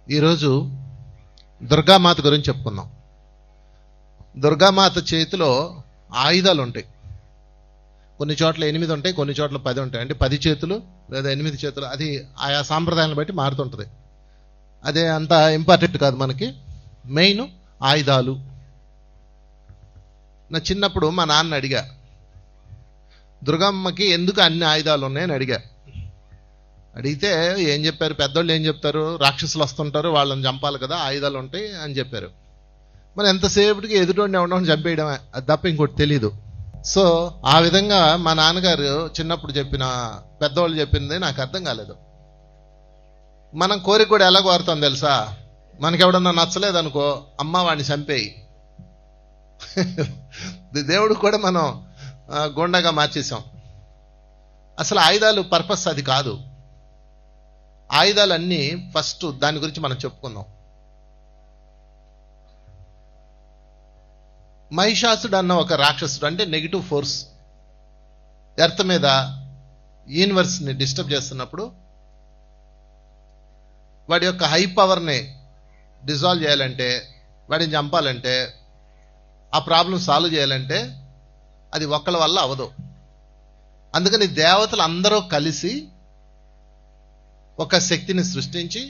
ఈరోజు దుర్గామాత గురించి చెప్పుకుందాం. దుర్గామాత చేతిలో ఆయుధాలు ఉంటాయి. కొన్ని చోట్ల 8 ఉంటాయి, కొన్ని చోట్ల 10 ఉంటాయి. అంటే 10 చేతులు లేదా 8 చేతులు, అది ఆయా సాంప్రదాయాలను బట్టి మారుతుంటుంది. అదే అంత ఇంపార్టెంట్ కాదు మనకి. మెయిన్ ఆయుధాలు. నా చిన్నప్పుడు మా నాన్న అడిగా, దుర్గమ్మకి ఎందుకు అన్ని ఆయుధాలు ఉన్నాయని అడిగా. అడిగితే ఏం చెప్పారు, పెద్దోళ్ళు ఏం చెప్తారు, రాక్షసులు వస్తుంటారు వాళ్ళని చంపాలి కదా, ఆయుధాలు ఉంటాయి అని చెప్పారు. మరి ఎంతసేపటికి ఎదుటోడిని ఎవడని చంపేయడమే, అది తప్ప ఇంకోటి తెలీదు. సో ఆ విధంగా మా నాన్నగారు చిన్నప్పుడు చెప్పిన, పెద్దవాళ్ళు చెప్పింది నాకు అర్థం కాలేదు. మనం కోరిక కూడా ఎలా కోరుతాం తెలుసా? మనకెవడన్నా నచ్చలేదనుకో, అమ్మ వాడిని చంపేయి. దేవుడు కూడా మనం గుండగా మార్చేసాం. అసలు ఆయుధాలు పర్పస్ అది కాదు. ఆయుధాలన్నీ ఫస్ట్ దాని గురించి మనం చెప్పుకుందాం. మహిషాసుడు అన్న ఒక రాక్షసుడు, అంటే నెగిటివ్ ఫోర్స్ ఎర్త్ మీద యూనివర్స్ ని డిస్టర్బ్ చేస్తున్నప్పుడు వాడి యొక్క హై పవర్ని డిజాల్వ్ చేయాలంటే, వాడిని చంపాలంటే, ఆ ప్రాబ్లం సాల్వ్ చేయాలంటే అది ఒక్కళ్ళ వల్ల అవదు. అందుకని దేవతలు అందరూ కలిసి ఒక శక్తిని సృష్టించి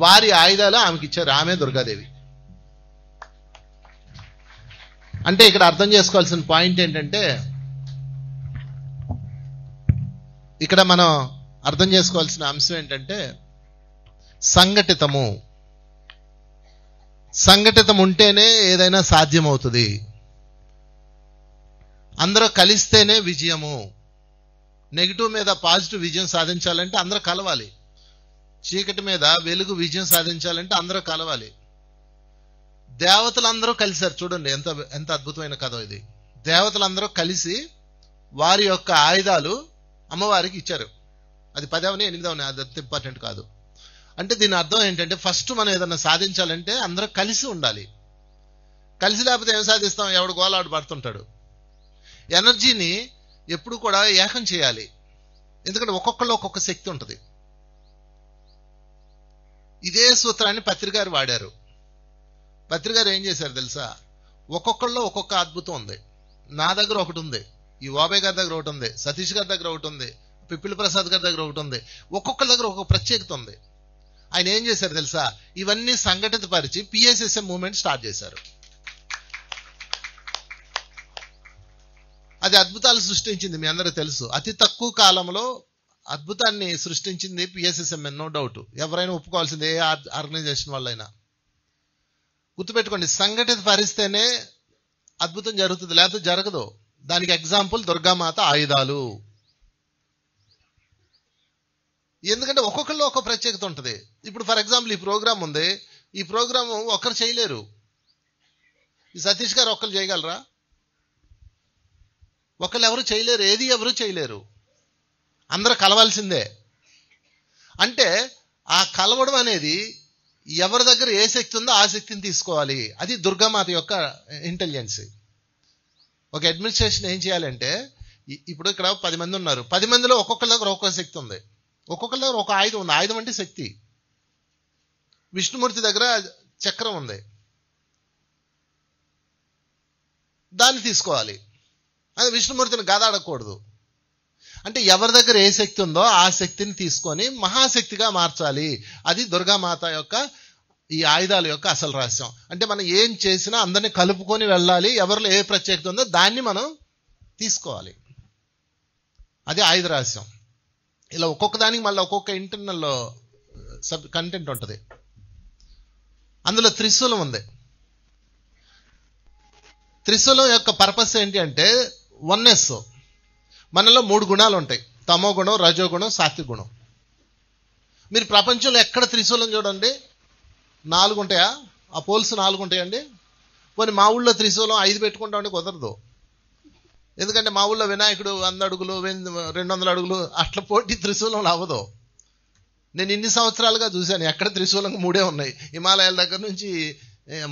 వారి ఆయుధాలు ఆమెకి ఇచ్చారు. ఆమె దుర్గాదేవి. అంటే ఇక్కడ అర్థం చేసుకోవాల్సిన పాయింట్ ఏంటంటే, ఇక్కడ మనం అర్థం చేసుకోవాల్సిన అంశం ఏంటంటే సంఘటితము. సంఘటితం ఉంటేనే ఏదైనా సాధ్యమవుతుంది. అందరూ కలిస్తేనే విజయము. నెగిటివ్ మీద పాజిటివ్ విజయం సాధించాలంటే అందరూ కలవాలి. చీకటి మీద వెలుగు విజయం సాధించాలంటే అందరూ కలవాలి. దేవతలందరూ కలిశారు. చూడండి ఎంత ఎంత అద్భుతమైన కథ ఇది. దేవతలందరూ కలిసి వారి యొక్క ఆయుధాలు అమ్మవారికి ఇచ్చారు. అది 10 అవని 8 అవని, అది అంత ఇంపార్టెంట్ కాదు. అంటే దీని అర్థం ఏంటంటే, ఫస్ట్ మనం ఏదన్నా సాధించాలంటే అందరూ కలిసి ఉండాలి. కలిసి లేకపోతే ఏం సాధిస్తాం? ఎవడు గోలాడు పడుతుంటాడు. ఎనర్జీని ఎప్పుడు కూడా ఏకం చేయాలి. ఎందుకంటే ఒక్కొక్కళ్ళు ఒక్కొక్క శక్తి ఉంటుంది. ఇదే సూత్రాన్ని పత్రిగారు వాడారు. పత్రిగారు ఏం చేశారు తెలుసా? ఒక్కొక్కళ్ళు ఒక్కొక్క అద్భుతం ఉంది. నా దగ్గర ఒకటి ఉంది, ఈ ఓబే గారి దగ్గర ఒకటి ఉంది, సతీష్ గారి దగ్గర ఒకటి ఉంది, పిప్పిలి ప్రసాద్ గారి దగ్గర ఒకటి ఉంది. ఒక్కొక్కరి దగ్గర ఒక్కొక్క ప్రత్యేకత ఉంది. ఆయన ఏం చేశారు తెలుసా? ఇవన్నీ సంఘటిత పరిచి పిఎస్ఎస్ఎం మూవ్మెంట్ స్టార్ట్ చేశారు. అది అద్భుతాలు సృష్టించింది, మీ అందరూ తెలుసు. అతి తక్కువ కాలంలో అద్భుతాన్ని సృష్టించింది పిఎస్ఎస్ఎం, నో డౌట్. ఎవరైనా ఒప్పుకోవాల్సింది, ఏ ఆర్గనైజేషన్ వాళ్ళైనా. గుర్తుపెట్టుకోండి, సంఘటిత పరిస్తేనే అద్భుతం జరుగుతుంది, లేకపోతే జరగదు. దానికి ఎగ్జాంపుల్ దుర్గామాత ఆయుధాలు. ఎందుకంటే ఒక్కొక్కరిలో ఒక్కొక్క ప్రత్యేకత ఉంటుంది. ఇప్పుడు ఫర్ ఎగ్జాంపుల్ ఈ ప్రోగ్రామ్ ఉంది, ఈ ప్రోగ్రామ్ ఒక్కరు చేయలేరు. ఈ సతీష్ గారు ఒక్కరు చేయగలరా? ఒకళ్ళు ఎవరు చేయలేరు. ఏది ఎవరు చేయలేరు. అందరూ కలవాల్సిందే. అంటే ఆ కలవడం అనేది ఎవరి దగ్గర ఏ శక్తి ఉందో ఆ శక్తిని తీసుకోవాలి. అది దుర్గామాత యొక్క ఇంటెలిజెన్స్. ఒక అడ్మినిస్ట్రేషన్ ఏం చేయాలంటే, ఇప్పుడు ఇక్కడ 10 మంది ఉన్నారు. 10 మందిలో ఒక్కొక్కరి దగ్గర ఒక్కొక్క శక్తి ఉంది. ఒక్కొక్కరి దగ్గర ఒక ఆయుధం ఉంది. ఆయుధం అంటే శక్తి. విష్ణుమూర్తి దగ్గర చక్రం ఉంది, దాన్ని తీసుకోవాలి. అది విష్ణుమూర్తిని గదాడకూడదు. అంటే ఎవరి దగ్గర ఏ శక్తి ఉందో ఆ శక్తిని తీసుకొని మహాశక్తిగా మార్చాలి. అది దుర్గామాత యొక్క ఈ ఆయుధాల యొక్క అసలు రహస్యం. అంటే మనం ఏం చేసినా అందరినీ కలుపుకొని వెళ్ళాలి. ఎవరిలో ఏ ప్రత్యేకత ఉందో దాన్ని మనం తీసుకోవాలి. అది ఆయుధ రహస్యం. ఇలా ఒక్కొక్క దానికి మళ్ళీ ఒక్కొక్క ఇంటర్నల్ సబ్ కంటెంట్ ఉంటుంది. అందులో త్రిశూలం ఉంది. త్రిశూలం యొక్క పర్పస్ ఏంటి అంటే వన్నెస్. మనలో 3 గుణాలు ఉంటాయి, తమో గుణం, రజోగుణం, సాత్విక గుణం. మీరు ప్రపంచంలో ఎక్కడ త్రిశూలం చూడండి, 4 ఉంటాయా? ఆ పోల్స్ 4 ఉంటాయండి. పోనీ మా ఊళ్ళో త్రిశూలం 5 పెట్టుకుంటామంటే కుదరదు. ఎందుకంటే మా ఊళ్ళో వినాయకుడు 100 అడుగులు, 200 అడుగులు, అట్లా పోటీ త్రిశూలం అవ్వదు. నేను ఇన్ని సంవత్సరాలుగా చూశాను, ఎక్కడ త్రిశూలం 3 ఉన్నాయి. హిమాలయాల దగ్గర నుంచి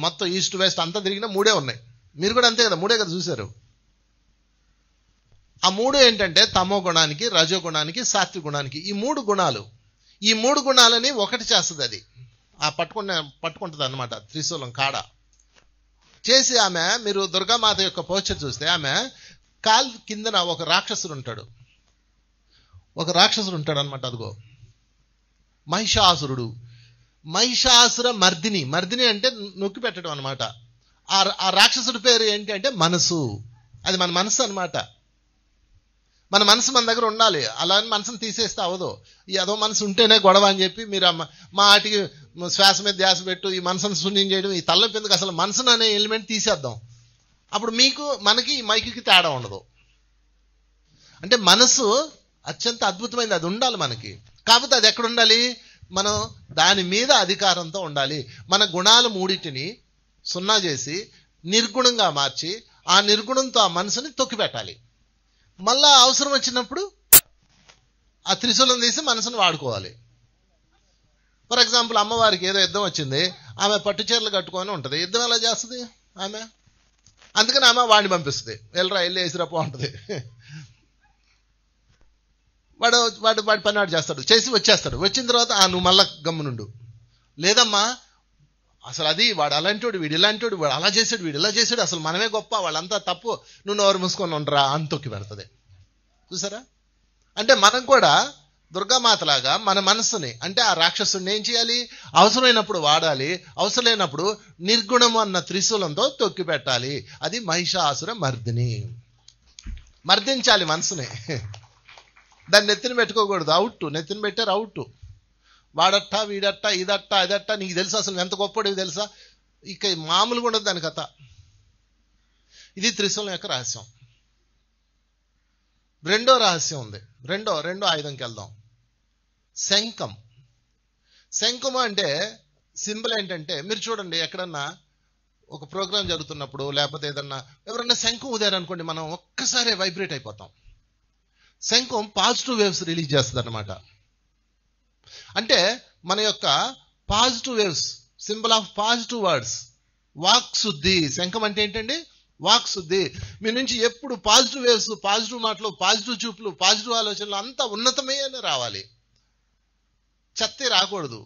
మొత్తం ఈస్ట్ వెస్ట్ అంతా తిరిగినా 3 ఉన్నాయి. మీరు కూడా అంతే కదా, 3 కదా చూశారు. ఆ 3 ఏంటంటే తమో గుణానికి, రజో గుణానికి, సాత్విక గుణానికి. ఈ 3 గుణాలు, ఈ 3 గుణాలని ఒకటి చేస్తుంది. అది ఆ పట్టుకుంటుంది అనమాట త్రిశూలం కాడ చేసి. ఆమె మీరు దుర్గామాత యొక్క పోస్టర్ చూస్తే ఆమె కాల్ కిందన ఒక రాక్షసుడు ఉంటాడు అనమాట. అదిగో మహిషాసురుడు, మహిషాసుర మర్దిని అంటే నొక్కి పెట్టడం అనమాట. ఆ రాక్షసుడి పేరు ఏంటి అంటే మనసు. అది మన మనసు అనమాట. మన మనసు మన దగ్గర ఉండాలి. అలా అని మనసును తీసేస్తే అవదు. ఏదో మనసు ఉంటేనే గొడవ అని చెప్పి మీరు మా ఆటికి శ్వాస మీద ధ్యాస పెట్టు, ఈ మనసును శూన్యం చేయడం, ఈ తలనొప్పి ఎందుకు, అసలు మనసును అనే ఎలిమెంట్ తీసేద్దాం. అప్పుడు మనకి ఈ మైకి తేడా ఉండదు. అంటే మనసు అత్యంత అద్భుతమైనది, అది ఉండాలి మనకి. కాకపోతే అది ఎక్కడ ఉండాలి? మనం దాని మీద అధికారంతో ఉండాలి. మన గుణాలు 3టిని 0 చేసి నిర్గుణంగా మార్చి ఆ నిర్గుణంతో ఆ మనసుని తొక్కిపెట్టాలి. మళ్ళా అవసరం వచ్చినప్పుడు ఆ త్రిశూలం తీసి మనసును వాడుకోవాలి. ఫర్ ఎగ్జాంపుల్, అమ్మవారికి ఏదో యుద్ధం వచ్చింది, ఆమె పట్టు చీరలు కట్టుకొని ఉంటుంది. యుద్ధం ఎలా చేస్తుంది ఆమె? అందుకని ఆమె వాడిని పంపిస్తుంది, వెళ్ళి వేసిరప్ప ఉంటుంది. వాడు పని వాడు చేస్తాడు, చేసి వచ్చేస్తాడు. వచ్చిన తర్వాత నువ్వు మళ్ళా గమ్మునుండు. లేదమ్మా, అసలు అది వాడు అలాంటివాడు, వీడు ఇలాంటివాడు, వాడు అలా చేశాడు, వీడు ఇలా చేశాడు, అసలు మనమే గొప్ప, వాళ్ళంతా తప్పు, నువ్వు నోరు మూసుకొని ఉండరా అని తొక్కి పెడుతుంది. చూసారా? అంటే మనం కూడా దుర్గామాతలాగా మన మనస్సుని, అంటే ఆ రాక్షసుని ఏం చేయాలి? అవసరమైనప్పుడు వాడాలి, అవసరం లేనప్పుడు నిర్గుణము అన్న త్రిశూలంతో తొక్కి పెట్టాలి. అది మహిషాసుర మర్దిని. మర్దించాలి మనసుని. దాన్ని నెత్తిన పెట్టుకోకూడదు. అవుట్, నెత్తిన పెట్టారు అవుట్. వాడట్టా, వీడట్టా, ఇదట్టా, అదట్టా, నీకు తెలుసా అసలు ఎంత గొప్పడివి తెలుసా? ఇక మామూలుగా ఉండదు దాని కథ. ఇది త్రిశూలం యొక్క రహస్యం. రెండో రహస్యం ఉంది. రెండో ఆయుధంకి వెళ్దాం. శంఖం. శంఖము అంటే సింబల్ ఏంటంటే, మీరు చూడండి, ఎక్కడన్నా ఒక ప్రోగ్రాం జరుగుతున్నప్పుడు లేకపోతే ఏదన్నా ఎవరన్నా శంఖం ఊదారనుకోండి, మనం ఒక్కసారి వైబ్రేట్ అయిపోతాం. శంఖం పాజిటివ్ వేవ్స్ రిలీజ్ చేస్తుంది అన్నమాట. అంటే మన యొక్క positive waves, symbol of positive words, walk శుద్ధి. శంఖం అంటే ఏంటండి? వాక్ శుద్ధి. మీ నుంచి ఎప్పుడు పాజిటివ్ వేవ్స్, పాజిటివ్ మాటలు, పాజిటివ్ చూపులు, పాజిటివ్ ఆలోచనలు అంతా ఉన్నతమే రావాలి, చెత్తే రాకూడదు.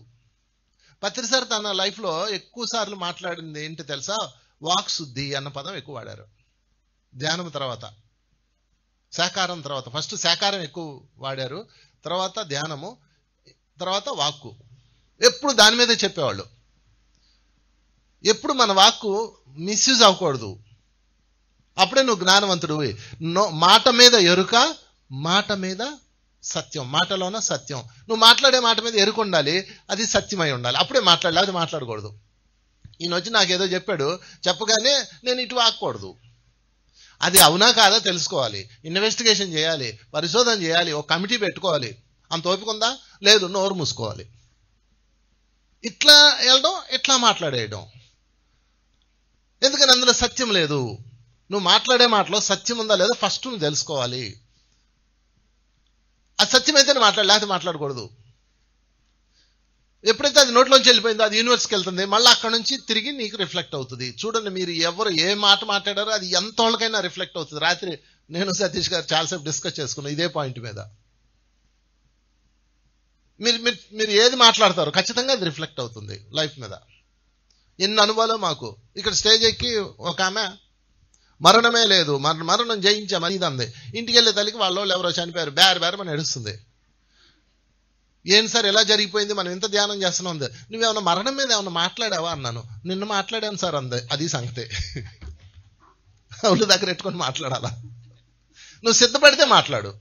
పత్రిసారి తన లైఫ్లో ఎక్కువ సార్లు మాట్లాడింది ఏంటి తెలుసా? వాక్ శుద్ధి అన్న పదం ఎక్కువ వాడారు. ధ్యానం తర్వాత, శాకారం తర్వాత. ఫస్ట్ శాకారం ఎక్కువ వాడారు, తర్వాత ధ్యానము, తర్వాత వాక్కు. ఎప్పుడు దాని మీదే చెప్పేవాళ్ళు. ఎప్పుడు మన వాక్కు మిస్యూజ్ అవ్వకూడదు. అప్పుడే నువ్వు జ్ఞానవంతుడు. మాట మీద ఎరుక, మాట మీద సత్యం, మాటలోన సత్యం. నువ్వు మాట్లాడే మాట మీద ఎరుక ఉండాలి, అది సత్యమై ఉండాలి. అప్పుడే మాట్లాడాలి, అది మాట్లాడకూడదు. ఈయన వచ్చి నాకేదో చెప్పాడు, చెప్పగానే నేను ఇటు వాక్కూడదు. అది అవునా కాదా తెలుసుకోవాలి, ఇన్వెస్టిగేషన్ చేయాలి, పరిశోధన చేయాలి, ఒక కమిటీ పెట్టుకోవాలి. అంత ఓపిక ఉందా? లేదు, నోరు మూసుకోవాలి. ఇట్లా వెళ్ళడం, ఇట్లా మాట్లాడేయడం. ఎందుకని అందులో సత్యం లేదు. నువ్వు మాట్లాడే మాటలో సత్యం ఉందా లేదా ఫస్ట్ నువ్వు తెలుసుకోవాలి. అది సత్యమైతేనే మాట్లాడాలి, లేకపోతే మాట్లాడకూడదు. ఎప్పుడైతే అది నోట్లోంచి వెళ్ళిపోయిందో అది యూనివర్స్కి వెళ్తుంది, మళ్ళీ అక్కడ నుంచి తిరిగి నీకు రిఫ్లెక్ట్ అవుతుంది. చూడండి, మీరు ఎవరు ఏ మాట మాట్లాడారో అది ఎంత వాళ్ళకైనా రిఫ్లెక్ట్ అవుతుంది. రాత్రి నేను సతీష్ గారు చాలాసేపు డిస్కస్ చేసుకున్నాం ఇదే పాయింట్ మీద. మీరు ఏది మాట్లాడతారో ఖచ్చితంగా అది రిఫ్లెక్ట్ అవుతుంది లైఫ్ మీద. ఎన్ని అనుభవాలు మాకు. ఇక్కడ స్టేజ్ ఎక్కి ఒక ఆమె మరణమే లేదు, మరణం జయించామని ఇది అంది. ఇంటికి వెళ్ళే తల్లికి వాళ్ళు ఎవరో చనిపోయారు, బేరమని ఏడుస్తుంది. ఏం సార్ ఎలా జరిగిపోయింది, మనం ఇంత ధ్యానం చేస్తున్నాం ఉంది. నువ్వేమన్నా మరణం మీద ఏమన్నా మాట్లాడావా అన్నాను. నిన్ను మాట్లాడాను సార్ అంది. అది సంగతే. అవును, దగ్గర పెట్టుకొని మాట్లాడాలా? నువ్వు సిద్ధపడితే మాట్లాడు,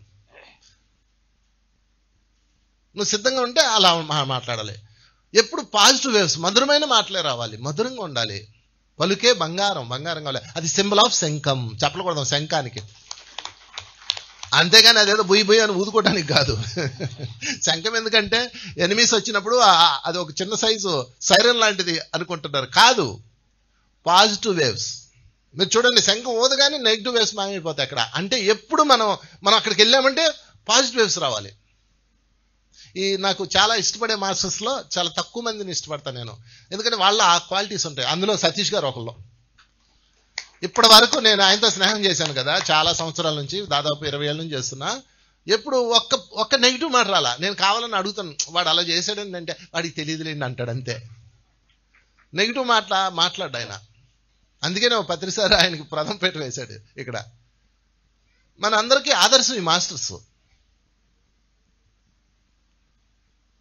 నువ్వు సిద్ధంగా ఉంటే అలా మాట్లాడాలి. ఎప్పుడు పాజిటివ్ వేవ్స్, మధురమైన మాటలే రావాలి, మధురంగా ఉండాలి. పలుకే బంగారంగా ఉండాలి. అది సింబల్ ఆఫ్ శంఖం. చెప్పకూడదు శంఖానికి, అంతేగాని అదేదో బుయ్యి అని ఊదుకోవడానికి కాదు. శంఖం ఎందుకంటే ఎనిమీస్ వచ్చినప్పుడు అది ఒక చిన్న సైజు సైరన్ లాంటిది అనుకుంటున్నారు. కాదు, పాజిటివ్ వేవ్స్. మీరు చూడండి, శంఖం ఊదగానే నెగిటివ్ వేవ్స్ మాయమైపోతాయి అక్కడ. అంటే ఎప్పుడు మనం అక్కడికి వెళ్ళామంటే పాజిటివ్ వేవ్స్ రావాలి. నాకు చాలా ఇష్టపడే మాస్టర్స్లో చాలా తక్కువ మందిని ఇష్టపడతాను నేను, ఎందుకంటే వాళ్ళ ఆ క్వాలిటీస్ ఉంటాయి. అందులో సతీష్ గారు ఒకళ్ళు. ఇప్పటి వరకు నేను ఆయనతో స్నేహం చేశాను కదా, చాలా సంవత్సరాల నుంచి, దాదాపు 20 ఏళ్ళ నుంచి చేస్తున్నా. ఎప్పుడు ఒక్క నెగిటివ్ మాట రాలా. నేను కావాలని అడుగుతాను, వాడు అలా చేశాడని అంటే వాడికి తెలియదులేండి అంటాడు అంతే. నెగిటివ్ మాట్లాడు ఆయన. అందుకనే పత్రిసారి ఆయనకి ప్రథమ పీట వేశాడు. ఇక్కడ మన అందరికీ ఆదర్శం ఈ మాస్టర్స్.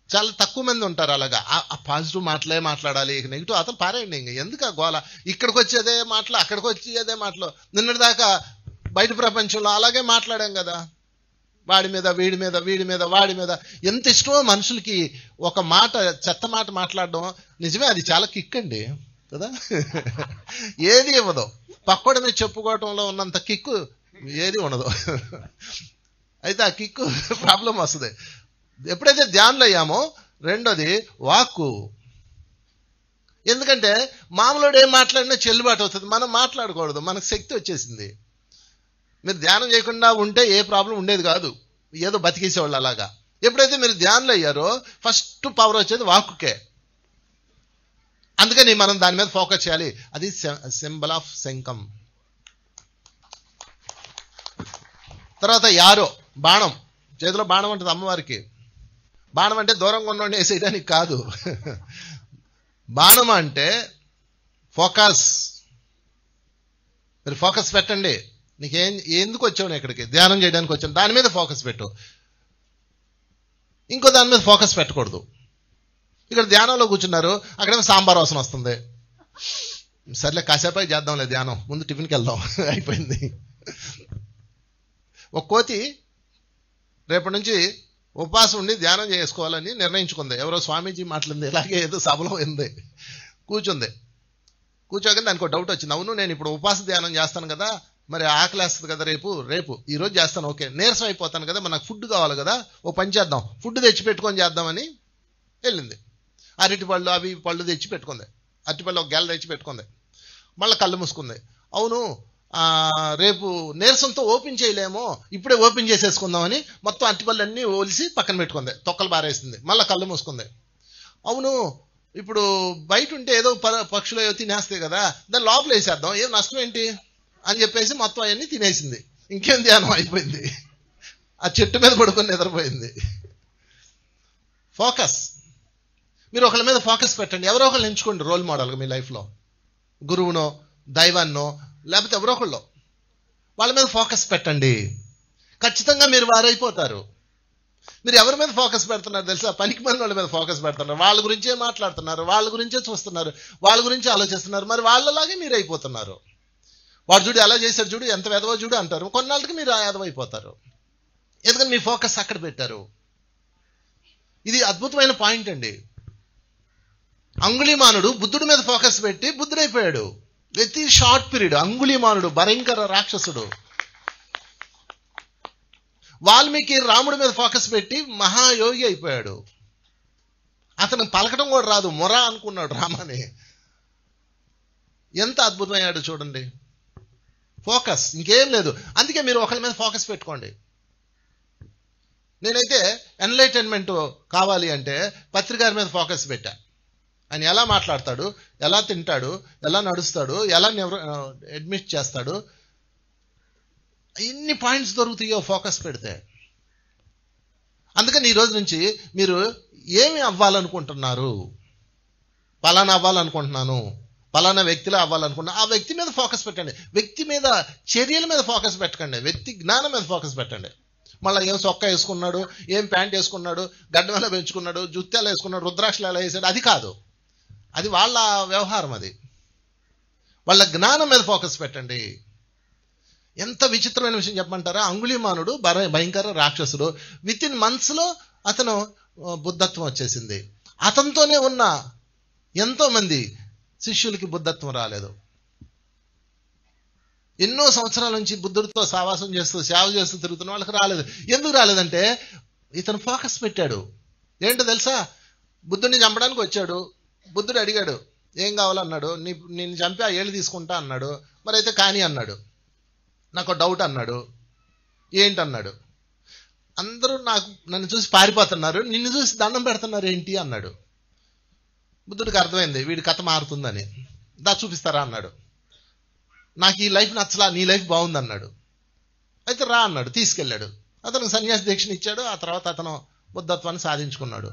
చాలా తక్కువ మంది ఉంటారు అలాగా. ఆ పాజిటివ్ మాటలే మాట్లాడాలి, ఇక నెగిటివ్ అతను పారేయండి. ఇంక ఎందుకు ఆ గోల? ఇక్కడికి వచ్చేదే మాటలు, అక్కడికి వచ్చేదే మాటలు. నిన్నటిదాకా బయట ప్రపంచంలో అలాగే మాట్లాడాం కదా, వాడి మీద వీడి మీద వీడి మీద వాడి మీద. ఎంత ఇష్టమో మనుషులకి ఒక మాట, చెత్త మాట మాట్లాడడం. నిజమే, అది చాలా కిక్ అండి కదా. ఏది ఇవ్వదు. పక్కోడి మీద చెప్పుకోవటంలో ఉన్నంత కిక్కు ఏది ఉండదు. అయితే ఆ కిక్కు ప్రాబ్లం వస్తుంది ఎప్పుడైతే ధ్యానంలో అయ్యామో. రెండోది వాక్కు. ఎందుకంటే మామూలుడు ఏం మాట్లాడినా చెల్లుబాటు అవుతుంది, మనం మాట్లాడకూడదు, మనకు శక్తి వచ్చేసింది. మీరు ధ్యానం చేయకుండా ఉంటే ఏ ప్రాబ్లం ఉండేది కాదు, ఏదో బతికేసేవాళ్ళు అలాగా. ఎప్పుడైతే మీరు ధ్యానంలో అయ్యారో ఫస్ట్ పవర్ వచ్చేది వాక్కుకే. అందుకని మనం దాని మీద ఫోకస్ చేయాలి. అది సింబల్ ఆఫ్ శంఖం. తర్వాత యారో, బాణం. చేతిలో బాణం ఉంటుంది అమ్మవారికి. బాణం అంటే దూరంగా ఉన్నోడిని వేసేయడానికి కాదు. బాణం అంటే ఫోకస్. మీరు ఫోకస్ పెట్టండి. ఎందుకు వచ్చావు ఇక్కడికి? ధ్యానం చేయడానికి వచ్చాను, దాని మీద ఫోకస్ పెట్టు, ఇంకో దాని మీద ఫోకస్ పెట్టకూడదు. ఇక్కడ ధ్యానంలో కూర్చున్నారు, అక్కడేమో సాంబార్ వాసన వస్తుంది. సర్లే కాసేపు చేద్దాంలే ధ్యానం, ముందు టిఫిన్కి వెళ్దాం. అయిపోయింది. ఒక కోతి రేపటి నుంచి ఉపవాసం ఉండి ధ్యానం చేసుకోవాలని నిర్ణయించుకుంది. ఎవరో స్వామీజీ మాట్లాడింది, ఇలాగే ఏదో సభలో ఉంది. కూర్చోగానే దానికి ఒక డౌట్ వచ్చింది. అవును, నేను ఇప్పుడు ఉపవాస ధ్యానం చేస్తాను కదా, మరి ఆకలేస్తుంది కదా రేపు ఈరోజు చేస్తాను, ఓకే. నీరసం అయిపోతాను కదా, మరి నాకు ఫుడ్ కావాలి కదా, ఓ పని చేద్దాం, ఫుడ్ తెచ్చి పెట్టుకొని చేద్దామని వెళ్ళింది. అరటి పళ్ళు అవి పళ్ళు తెచ్చి పెట్టుకుంది. అరటిపళ్ళు ఒక గెల తెచ్చి పెట్టుకుంది. మళ్ళీ కళ్ళు మూసుకుంది. అవును, రేపు నీరసంతో ఓపెన్ చేయలేమో, ఇప్పుడే ఓపెన్ చేసేసుకుందామని మొత్తం అరటిపళ్ళు అన్నీ ఒలిసి పక్కన పెట్టుకుంది. తొక్కలు బారేసింది. మళ్ళీ కళ్ళు మూసుకుంది. అవును, ఇప్పుడు బయట ఉంటే ఏదో పక్షులు ఏదో తినేస్తాయి కదా, దాన్ని లోపల వేసేద్దాం, ఏం నష్టం ఏంటి అని చెప్పేసి మొత్తం అవన్నీ తినేసింది. ఇంకేం ధ్యానం అయిపోయింది. ఆ చెట్టు మీద పడుకొని నిద్రపోయింది. ఫోకస్. మీరు ఒకళ్ళ మీద ఫోకస్ పెట్టండి. ఎవరో ఒకళ్ళు ఎంచుకోండి రోల్ మోడల్గా మీ లైఫ్లో. గురువునో, దైవాన్నో, లేకపోతే ఎవరో ఒకళ్ళు, వాళ్ళ మీద ఫోకస్ పెట్టండి. ఖచ్చితంగా మీరు వారైపోతారు. మీరు ఎవరి మీద ఫోకస్ పెడుతున్నారు తెలుసా? పనికి మంది వాళ్ళ మీద ఫోకస్ పెడుతున్నారు. వాళ్ళ గురించే మాట్లాడుతున్నారు, వాళ్ళ గురించే చూస్తున్నారు, వాళ్ళ గురించే ఆలోచిస్తున్నారు. మరి వాళ్ళలాగే మీరు అయిపోతున్నారు. వాడు చూడు ఎలా చేశారు, చూడు ఎంత వెధవో చూడు అంటారు. కొన్నాళ్ళకి మీరు ఎదవైపోతారు. ఎందుకంటే మీ ఫోకస్ అక్కడ పెట్టారు. ఇది అద్భుతమైన పాయింట్ అండి. అంగుళీమానుడు బుద్ధుడి మీద ఫోకస్ పెట్టి బుద్ధుడైపోయాడు. Very short period. అంగుళీమానుడు భయంకర రాక్షసుడు. వాల్మీకి రాముడి మీద ఫోకస్ పెట్టి మహాయోగి అయిపోయాడు. అతను పలకడం కూడా రాదు, మొర అనుకున్నాడు రామని. ఎంత అద్భుతమయ్యాడు చూడండి. ఫోకస్, ఇంకేం లేదు. అందుకే మీరు ఒకరి మీద ఫోకస్ పెట్టుకోండి. నేనైతే ఎన్లైటన్మెంట్ కావాలి అంటే పత్రికారి మీద ఫోకస్ పెట్టా. ఆయన ఎలా మాట్లాడతాడు, ఎలా తింటాడు, ఎలా నడుస్తాడు, ఎలా అడ్మిట్ చేస్తాడు, ఇన్ని పాయింట్స్ దొరుకుతాయో ఫోకస్ పెడితే. అందుకని ఈ రోజు నుంచి మీరు ఏమి అవ్వాలనుకుంటున్నారు? పలానా అవ్వాలనుకుంటున్నాను, పలానా వ్యక్తిలో అవ్వాలనుకుంటున్నా, ఆ వ్యక్తి మీద ఫోకస్ పెట్టండి. వ్యక్తి మీద, చర్యల మీద ఫోకస్ పెట్టకండి. వ్యక్తి జ్ఞానం మీద ఫోకస్ పెట్టండి. మళ్ళీ ఏం సొక్కా వేసుకున్నాడు, ఏం ప్యాంట్ వేసుకున్నాడు, గడ్డం ఎలా పెంచుకున్నాడు, జుత్తెలా వేసుకున్నాడు, రుద్రాక్షలు ఎలా వేసాడు, అది కాదు. అది వాళ్ళ వ్యవహారం. అది వాళ్ళ జ్ఞానం మీద ఫోకస్ పెట్టండి. ఎంత విచిత్రమైన విషయం చెప్పమంటారా? అంగుళీమానుడు భయంకర రాక్షసుడు. విత్ ఇన్ మంత్స్లో అతను బుద్ధత్వం వచ్చేసింది. అతనితోనే ఉన్న ఎంతో మంది శిష్యులకి బుద్ధత్వం రాలేదు. ఎన్నో సంవత్సరాల నుంచి బుద్ధుడితో సావాసం చేస్తూ సేవ చేస్తూ తిరుగుతున్న వాళ్ళకి రాలేదు. ఎందుకు రాలేదంటే ఇతను ఫోకస్ పెట్టాడు. ఏంటో తెలుసా? బుద్ధుడిని చంపడానికి వచ్చాడు. బుద్ధుడు అడిగాడు, ఏం కావాలన్నాడు. నిన్ను చంపి ఆ ఏళ్ళు తీసుకుంటా అన్నాడు. మరి అయితే కానీ అన్నాడు. నాకు డౌట్ అన్నాడు. ఏంటన్నాడు? అందరూ నన్ను చూసి పారిపోతున్నారు, నిన్ను చూసి దండం పెడుతున్నారు ఏంటి అన్నాడు. బుద్ధుడికి అర్థమైంది వీడి కథ మారుతుందని. దా చూపిస్తారా అన్నాడు. నాకు ఈ లైఫ్ నచ్చలా, నీ లైఫ్ బాగుంది అన్నాడు. అయితే రా అన్నాడు, తీసుకెళ్ళాడు. అతను సన్యాసి దీక్షను ఇచ్చాడు. ఆ తర్వాత అతను బుద్ధత్వాన్ని సాధించుకున్నాడు.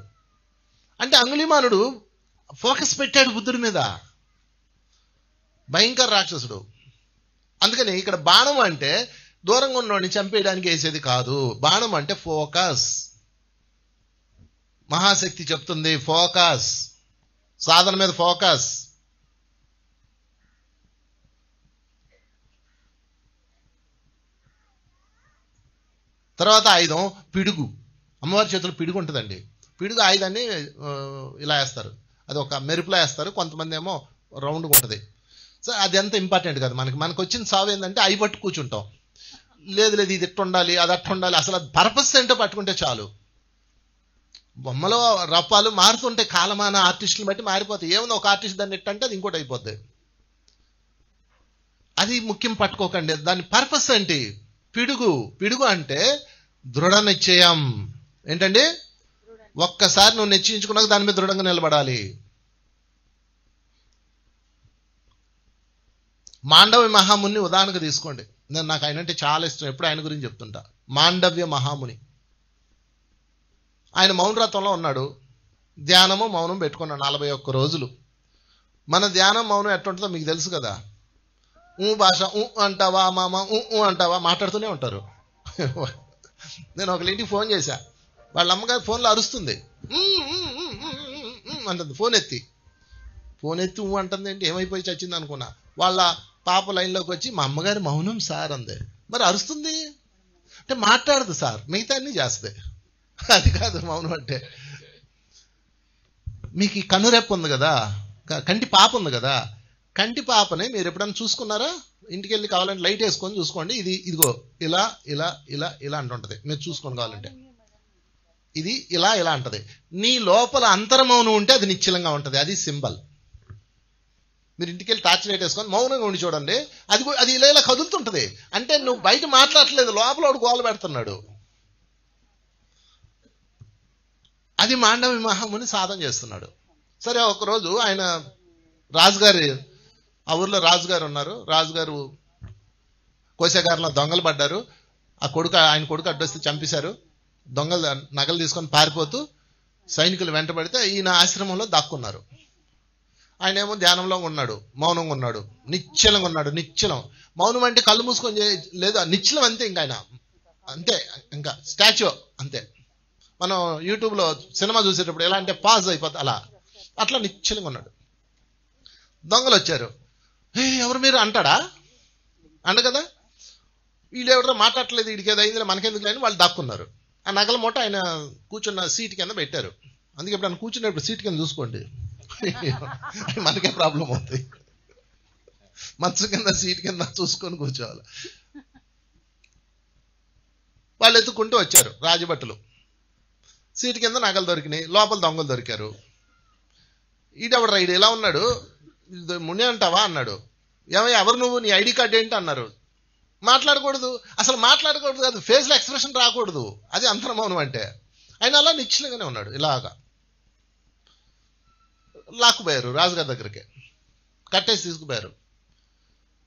అంటే అంగుళీమానుడు ఫోకస్ పెట్టాడు బుద్ధుడి మీద. భయంకర రాక్షసుడు. అందుకని ఇక్కడ బాణం అంటే దూరంగా ఉన్నవాడిని చంపేయడానికి వేసేది కాదు. బాణం అంటే ఫోకస్. మహాశక్తి చెప్తుంది ఫోకస్, సాధన మీద ఫోకస్. తర్వాత ఆయుధం పిడుగు. అమ్మవారి చేతిలో పిడుగు ఉంటుందండి. పిడుగు ఆయుధాన్ని ఇలా వేస్తారు, అది ఒక మెరుపులా వేస్తారు. కొంతమంది ఏమో రౌండ్గా ఉంటుంది. సో అది ఎంత ఇంపార్టెంట్ కాదు. మనకు వచ్చిన సావు ఏంటంటే అవి పట్టు కూర్చుంటాం. లేదు ఇది ఇట్టు ఉండాలి, అది అట్టు ఉండాలి. అసలు అది పర్పస్ ఏంటో పట్టుకుంటే చాలు. బొమ్మలో రప్పాలు మారుతుంటే కాలమాన ఆర్టిస్టులు బట్టి మారిపోతాయి. ఏమన్నా ఒక ఆర్టిస్ట్ దాన్ని ఎట్టంటే అది ఇంకోటి అయిపోద్ది. అది ముఖ్యం, పట్టుకోకండి. దాని పర్పస్ ఏంటి? పిడుగు అంటే దృఢ నిశ్చయం. ఏంటండి? ఒక్కసారి నువ్వు నిశ్చయించుకున్నాక దాని మీద దృఢంగా నిలబడాలి. మాండవ్య మహాముని ఉదాహరణకు తీసుకోండి. నాకు ఆయన అంటే చాలా ఇష్టం, ఎప్పుడు ఆయన గురించి చెప్తుంటా. మాండవ్య మహాముని ఆయన మౌనవ్రతంలో ఉన్నాడు. ధ్యానము మౌనం పెట్టుకున్నాడు 41 రోజులు. మన ధ్యానం మౌనం ఎట్టుంటుందో మీకు తెలుసు కదా. భాష అంటావా, మామ అంటావా, మాట్లాడుతూనే ఉంటారు. నేను ఒకళ్ళ ఇంటికి ఫోన్ చేశా. వాళ్ళ అమ్మగారు ఫోన్లో అరుస్తుంది, అంటుంది. ఫోన్ ఎత్తి అంటుంది. ఏంటి ఏమైపోయి చచ్చింది అనుకున్నా. వాళ్ళ పాప లైన్లోకి వచ్చి మా అమ్మగారి మౌనం సార్ అందే. మరి అరుస్తుంది అంటే మాట్లాడదు సార్, మిగతా అన్ని చేస్తుంది. అది కాదు మౌనం అంటే. మీకు ఈ కనురెప్ప ఉంది కదా, కంటి పాప ఉంది కదా, కంటి పాపని మీరు ఎప్పుడైనా చూసుకున్నారా? ఇంటికి వెళ్ళి కావాలంటే లైట్ వేసుకొని చూసుకోండి. ఇదిగో ఇలా ఇలా ఇలా ఇలా అంటుంటది. మీరు చూసుకొని కావాలంటే ఇది ఇలా ఇలా అంటది. నీ లోపల అంతర్మౌనం ఉంటే అది నిశ్చలంగా ఉంటుంది. అది సింబల్. మీరు ఇంటికి వెళ్ళి టార్చ్ లైట్ వేసుకొని మౌనంగా ఉండి చూడండి, అది ఇలా ఇలా కదులుతుంటది. అంటే నువ్వు బయట మాట్లాడట్లేదు, లోపల వాడు గోల పెడుతున్నాడు. అది మాండవి మహాముని సాధన చేస్తున్నాడు. సరే ఒకరోజు ఆయన రాజుగారి, ఆ ఊర్లో రాజుగారు ఉన్నారు. రాజుగారు కోశాగారంలో దొంగలు పడ్డారు. ఆయన కొడుకు అడ్డొస్తే చంపేశారు. దొంగలు నగలు తీసుకొని పారిపోతూ సైనికులు వెంటబడితే ఈయన ఆశ్రమంలో దాక్కున్నారు. ఆయన ఏమో ధ్యానంలో ఉన్నాడు, మౌనంగా ఉన్నాడు, నిశ్చలంగా ఉన్నాడు. నిశ్చలం. మౌనం అంటే కళ్ళు మూసుకొని లేదు, నిశ్చలం అంతే. ఇంకా ఆయన అంతే, ఇంకా స్టాచ్యూ అంతే. మనం యూట్యూబ్లో సినిమా చూసేటప్పుడు ఎలా అంటే పాజ్ అయిపోతుంది, అట్లా నిశ్చలంగా ఉన్నాడు. దొంగలు వచ్చారు. ఎవరు మీరు అంటాడా? అండ కదా. వీళ్ళు ఎవరో మాట్లాడట్లేదు, వీడికి ఏదో అయింది మనకెందుకు లేని వాళ్ళు దాక్కున్నారు. ఆ నగల మూట ఆయన కూర్చున్న సీట్ కింద పెట్టారు. అందుకే ఇప్పుడు ఆయన కూర్చున్నప్పుడు సీట్ కింద చూసుకోండి, మనకే ప్రాబ్లం అవుతుంది. మంచం కింద సీట్ కింద చూసుకొని కూర్చోవాలి. వాళ్ళు ఎత్తుకుంటూ వచ్చారు రాజభటులు. సీట్ కింద నగలు దొరికినాయి, లోపల దొంగలు దొరికారు. ఈడెవడు రైడ్ ఇలా ఉన్నాడు, ముని అంటావా అన్నాడు. ఏమయ్య ఎవరు నువ్వు, నీ ఐడి కార్డు ఏంటి అన్నారు. మాట్లాడకూడదు, అసలు మాట్లాడకూడదు కాదు, ఫేస్లో ఎక్స్ప్రెషన్ రాకూడదు. అది అంతర్మౌనం అంటే. ఆయన అలా నిశ్చలంగానే ఉన్నాడు. ఇలాగా లాక్కుపోయారు రాజుగారి దగ్గరికి, కట్టేసి తీసుకుపోయారు.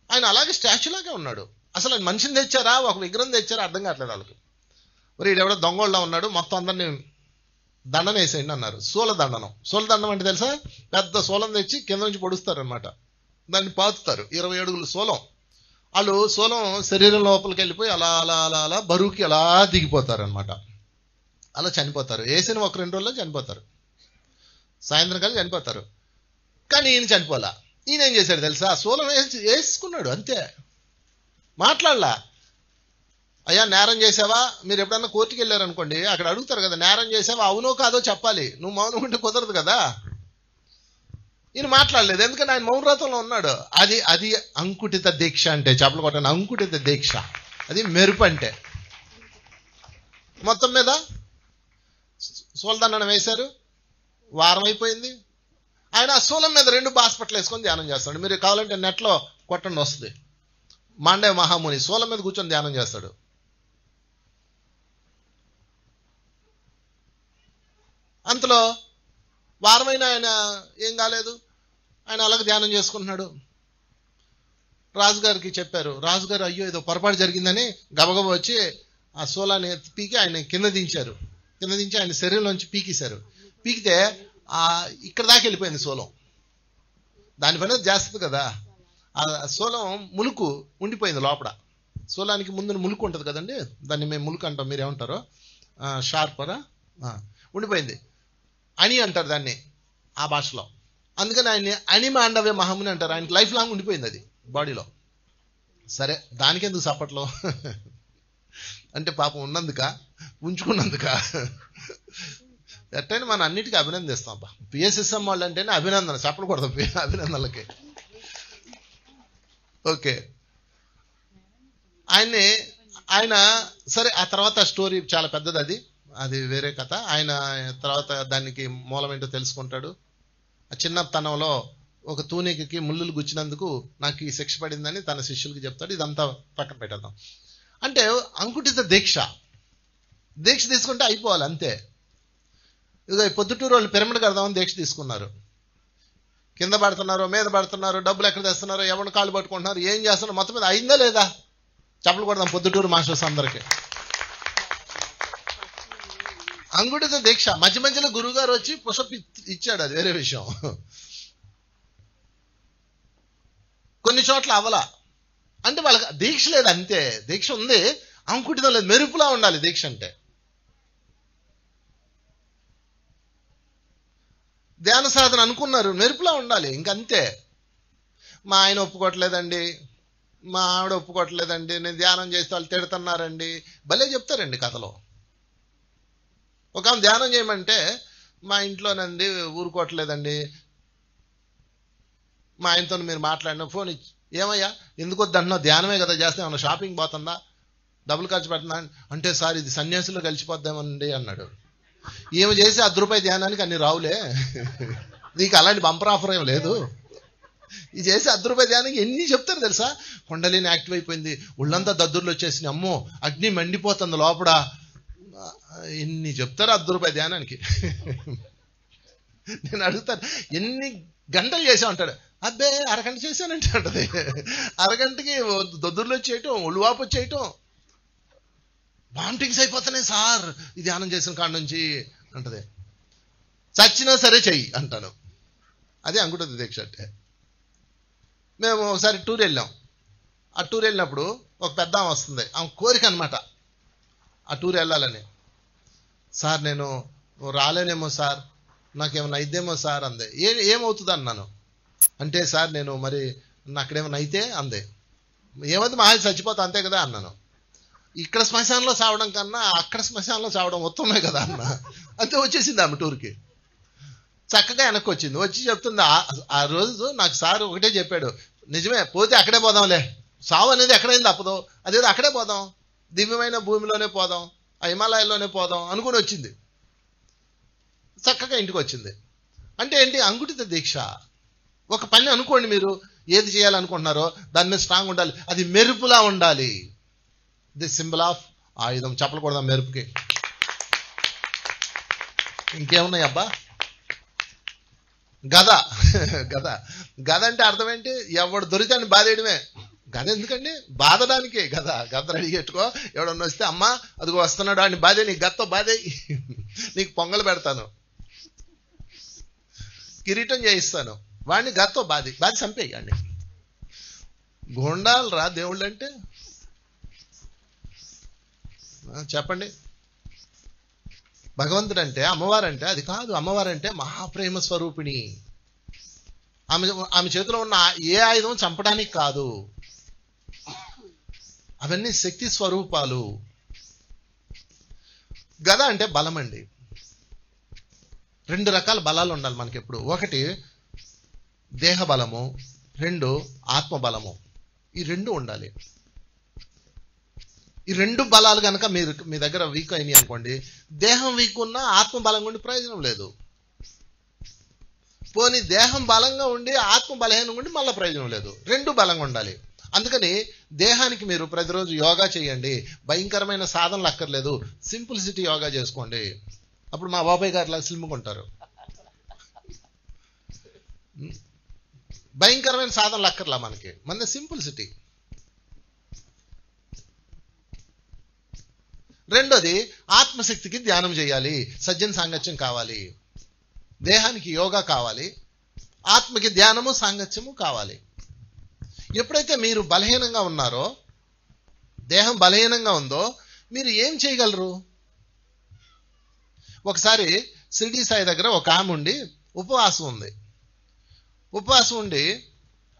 ఆయన అలాగే స్టాచ్యూలాగే ఉన్నాడు. అసలు ఆయన మనిషిని తెచ్చారా, ఒక విగ్రహం తెచ్చారా అర్థం కావట్లేదు వాళ్ళకి. మరి ఈడెవడో దొంగోళ్ళ ఉన్నాడు, మొత్తం అందరినీ దండన వేసేయండి అన్నారు. శూలదండనం. శూలదండం అంటే తెలుసా? పెద్ద శూలం తెచ్చి కింద నుంచి పొడుస్తారు అనమాట. దాన్ని పాతుతారు. 20 అడుగులు శూలం. వాళ్ళు శూలం శరీరం లోపలికి వెళ్ళిపోయి అలా అలా అలా అలా బరువుకి అలా దిగిపోతారు అనమాట. అలా చనిపోతారు. వేసిన ఒక 2 రోజుల్లో చనిపోతారు. సాయంత్రం కాలం చనిపోతారు. కానీ ఈయన చనిపోలా. ఈయన ఏం చేశాడు తెలుసా? శూలం వేసుకున్నాడు అంతే, మాట్లాడలా. అయ్యా నేరం చేసావా? మీరు ఎప్పుడన్నా కోర్టుకి వెళ్ళారనుకోండి, అక్కడ అడుగుతారు కదా, నేరం చేసావా, అవునో కాదో చెప్పాలి. నువ్వు మౌనం ఉంటే కుదరదు కదా. ఈయన మాట్లాడలేదు, ఎందుకంటే ఆయన మౌనవ్రతంలో ఉన్నాడు. అది అంకుటిత దీక్ష అంటే. చెప్పలు కొట్టాను, అంకుటిత దీక్ష. అది మెరుపు అంటే. మొత్తం మీద శూలదండనం వేశారు. వారం అయిపోయింది. ఆయన ఆ శూలం మీద 2 బాస్పట్లు వేసుకొని ధ్యానం చేస్తాడు. మీరు కావాలంటే నెట్లో కొట్టండి, వస్తుంది. మాండవ మహాముని శూలం మీద కూర్చొని ధ్యానం చేస్తాడు. అంతలో వారమైన ఆయన ఏం కాలేదు, ఆయన అలాగే ధ్యానం చేసుకుంటున్నాడు. రాజుగారికి చెప్పారు. రాజుగారు అయ్యో ఏదో పొరపాటు జరిగిందని గబగబా వచ్చి ఆ శూలాన్ని పీకి ఆయన కింద దించి ఆయన శరీరంలోంచి పీకేశారు. పీకితే ఇక్కడ దాకా వెళ్ళిపోయింది శూలం. దాని పని చేస్తుంది కదా. ఆ శూలం ములుకు ఉండిపోయింది లోపల. శూలానికి ముందు ములుకు ఉంటుంది కదండి, దాన్ని మేము ములుకు అంటాం, మీరేమంటారో? షార్పరా ఉండిపోయింది. అని అంటారు దాన్ని ఆ భాషలో. అందుకని ఆయన్ని అని మాండవ్య మహముని అంటారు. ఆయనకి లైఫ్ లాంగ్ ఉండిపోయింది అది బాడీలో. సరే, దానికెందుకు సప్పట్లో? అంటే పాపం ఉన్నందుక, ఉంచుకున్నందుక. ఎట్టయినా మనం అన్నిటికీ అభినందిస్తాం. అబ్బా, పిఎస్ఎస్ఎం వాళ్ళు అంటేనే అభినందన, చప్పలు కొడతాం అభినందనలకి. ఓకే, ఆయన సరే. ఆ తర్వాత స్టోరీ చాలా పెద్దది, అది వేరే కథ. ఆయన తర్వాత దానికి మూలం ఏంటో తెలుసుకుంటాడు. ఆ చిన్నతనంలో ఒక తూనికకి ముళ్ళులు గుచ్చినందుకు నాకు ఈ శిక్ష పడిందని తన శిష్యులకి చెప్తాడు. ఇదంతా పక్కన పెట్టేద్దాం. అంటే అంకుటిత దీక్ష తీసుకుంటే అయిపోవాలి అంతే. ఇదిగో పొద్దుటూరు వాళ్ళు పిరమిడ్ కడదామని దీక్ష తీసుకున్నారు. కింద పడుతున్నారు, మీద పడుతున్నారు, డబ్బులు ఎక్కడ తెస్తున్నారు, ఎవరిని కాళ్ళు పట్టుకుంటున్నారు, ఏం చేస్తున్నారు, మొత్తం మీద అయిందా లేదా? చప్పలు కొడదాం పొద్దుటూరు మాస్టర్స్ అందరికి. అంకుటిత దీక్ష. మధ్య మధ్యలో గురువు గారు వచ్చి పుషప్ ఇచ్చాడు, అది వేరే విషయం. కొన్ని చోట్ల అవలా అంటే వాళ్ళకి దీక్ష లేదు అంతే. దీక్ష ఉంది, అంకుటితం లేదు. మెరుపులా ఉండాలి దీక్ష అంటే. ధ్యాన సాధన అనుకున్నారు, మెరుపులా ఉండాలి, ఇంకంతే. మా ఆయన ఒప్పుకోవట్లేదండి, మా ఆవిడ ఒప్పుకోవట్లేదండి, నేను ధ్యానం చేస్తే వాళ్ళు తిడుతున్నారండి, భలే చెప్తారండి కథలో. ఒక ఆమె ధ్యానం చేయమంటే మా ఇంట్లోనండి ఊరుకోవట్లేదండి, మా ఆయనతో మీరు మాట్లాడిన ఫోన్ ఇచ్చి, ఏమయ్యా ఎందుకు వద్దన్నా, ధ్యానమే కదా చేస్తే, ఏమన్నా షాపింగ్ పోతుందా, డబ్బులు ఖర్చు పెడుతున్నా అంటే, సార్ ఇది సన్యాసులో కలిసిపోద్దామండి అన్నాడు. ఏమి చేసి ₹10 ధ్యానానికి అన్ని రావులే, నీకు అలాంటి బంపర్ ఆఫర్ ఏం లేదు. ఇది చేసి ₹10 ధ్యానానికి ఎన్ని చెప్తారు తెలుసా? కొండలేని యాక్టివ్ అయిపోయింది, ఒళ్ళంతా దద్దుర్లు వచ్చేసింది, అమ్మో అగ్ని మండిపోతుంది లోపల, ఎన్ని చెప్తారు ₹10 ధ్యానానికి. నేను అడుగుతాను, ఎన్ని గంటలు చేసా ఉంటాడు. అబ్బే అరగంట చేశానంటే అంటది. అరగంటకి దొద్దుర్లు వచ్చేయటం, ఒళ్ళువాపు వచ్చేయటం, వామిటింగ్స్ అయిపోతున్నాయి సార్ ఈ ధ్యానం చేసిన కాడ నుంచి అంటది. చచ్చినా సరే చెయ్యి అంటాను. అదే అంకుటిత దీక్ష అంటే. మేము ఒకసారి టూర్ వెళ్ళాం. ఆ టూర్ వెళ్ళినప్పుడు ఒక పెద్ద ఆమె వస్తుంది, ఆమె కోరిక అనమాట ఆ టూర్ వెళ్ళాలని. సార్ నేను రాలేనేమో సార్, నాకేమైనా అయిద్దేమో సార్ అందే. ఏమవుతుంది అన్నాను. అంటే సార్ నేను మరి అక్కడేమైనా అయితే అందే. ఏమైతే మహా చచ్చిపోతా అంతే కదా అన్నాను. ఇక్కడ శ్మశానంలో చావడం కన్నా అక్కడ శ్మశానంలో చావడం ఉత్తమే కదా అన్న. అంతే వచ్చేసింది ఆమె టూర్కి. చక్కగా వెనక్కి వచ్చింది. వచ్చి చెప్తుంది, ఆ రోజు నాకు సార్ ఒకటే చెప్పాడు, నిజమే పోతే అక్కడే పోదాంలే, సావు అనేది ఎక్కడైంది తప్పదు, అదేదో అక్కడే పోదాం, దివ్యమైన భూమిలోనే పోదాం, ఆ హిమాలయాల్లోనే పోదాం అనుకుని వచ్చింది. చక్కగా ఇంటికి వచ్చింది. అంటే ఏంటి? అంకుటిత దీక్ష. ఒక పని అనుకోండి, మీరు ఏది చేయాలనుకుంటున్నారో దాని మీద స్ట్రాంగ్ ఉండాలి, అది మెరుపులా ఉండాలి. ది సింబల్ ఆఫ్ ఆయుధం. చెప్పకూడదాం మెరుపుకి. ఇంకేమున్నాయి అబ్బా? గద. గద. గద అంటే అర్థం ఏంటి? ఎవడు దొరికితే బాధేయడమే. గద ఎందుకండి? బాధడానికే గద. గద రెడీ పెట్టుకో, ఎవడన్నా వస్తే అమ్మా అదిగో వస్తున్నాడు అని బాధే, నీకు గదతో బాధే, నీకు పొంగలు పెడతాను, కిరీటం చేయిస్తాను, వాడిని గదతో బాధి చంపేయండి. గుండాలు రా దేవుళ్ళు అంటే. చెప్పండి. భగవంతుడు అంటే, అమ్మవారంటే అది కాదు. అమ్మవారంటే మహాప్రేమ స్వరూపిణి. ఆమె చేతిలో ఉన్న ఏ ఆయుధం చంపడానికి కాదు, అవన్నీ శక్తి స్వరూపాలు. గద అంటే బలం అండి. 2 రకాల బలాలు ఉండాలి మనకి ఎప్పుడు. ఒకటి దేహ బలము, 2 ఆత్మ బలము. ఈ 2 ఉండాలి. ఈ 2 బలాలు కనుక మీ దగ్గర వీక్ అయినాయి అనుకోండి, దేహం వీక్ ఉన్నా ఆత్మ బలంగా ఉండి ప్రయోజనం లేదు. పోనీ దేహం బలంగా ఉండి ఆత్మ బలహీనంగా ఉండి మళ్ళీ ప్రయోజనం లేదు. 2 బలంగా ఉండాలి. అందుకని దేహానికి మీరు ప్రతిరోజు యోగా చేయండి. భయంకరమైన సాధనలు అక్కర్లేదు, సింప్లిసిటీ యోగా చేసుకోండి. అప్పుడు మా బాబాయ్ గారు సిల్ముకుంటారు. భయంకరమైన సాధనలు అక్కర్లా మనకి, మన సింప్లిసిటీ. రెండోది ఆత్మశక్తికి ధ్యానం చేయాలి, సజ్జన సాంగత్యం కావాలి. దేహానికి యోగా కావాలి, ఆత్మకి ధ్యానము సాంగత్యము కావాలి. ఎప్పుడైతే మీరు బలహీనంగా ఉన్నారో, దేహం బలహీనంగా ఉందో, మీరు ఏం చేయగలరు? ఒకసారి షిరిడీ సాయి దగ్గర ఒక ఆమె ఉండి ఉపవాసం ఉంది. ఉపవాసం ఉండి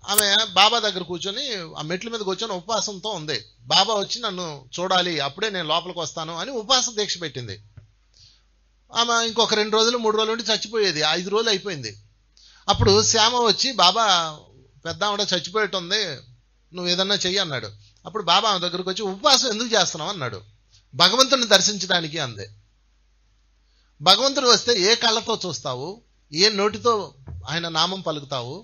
ఆమె బాబా దగ్గర కూర్చొని ఆ మెట్ల మీద కూర్చొని ఉపవాసంతో ఉంది. బాబా వచ్చి నన్ను చూడాలి, అప్పుడే నేను లోపలికి వస్తాను అని ఉపవాస దీక్ష పెట్టింది. ఆమె ఇంకొక 2 రోజులు 3 రోజులు ఉండి చచ్చిపోయేది. 5 రోజులు అయిపోయింది. అప్పుడు శ్యామ వచ్చి, బాబా పెద్ద ఆవిడ చచ్చిపోయేటుంది, నువ్వు ఏదన్నా చెయ్యి అన్నాడు. అప్పుడు బాబా ఆమె దగ్గరకు వచ్చి, ఉపవాసం ఎందుకు చేస్తున్నావు అన్నాడు. భగవంతుని దర్శించడానికి అందే. భగవంతుడు వస్తే ఏ కళ్ళతో చూస్తావు, ఏ నోటితో ఆయన నామం పలుకుతావు,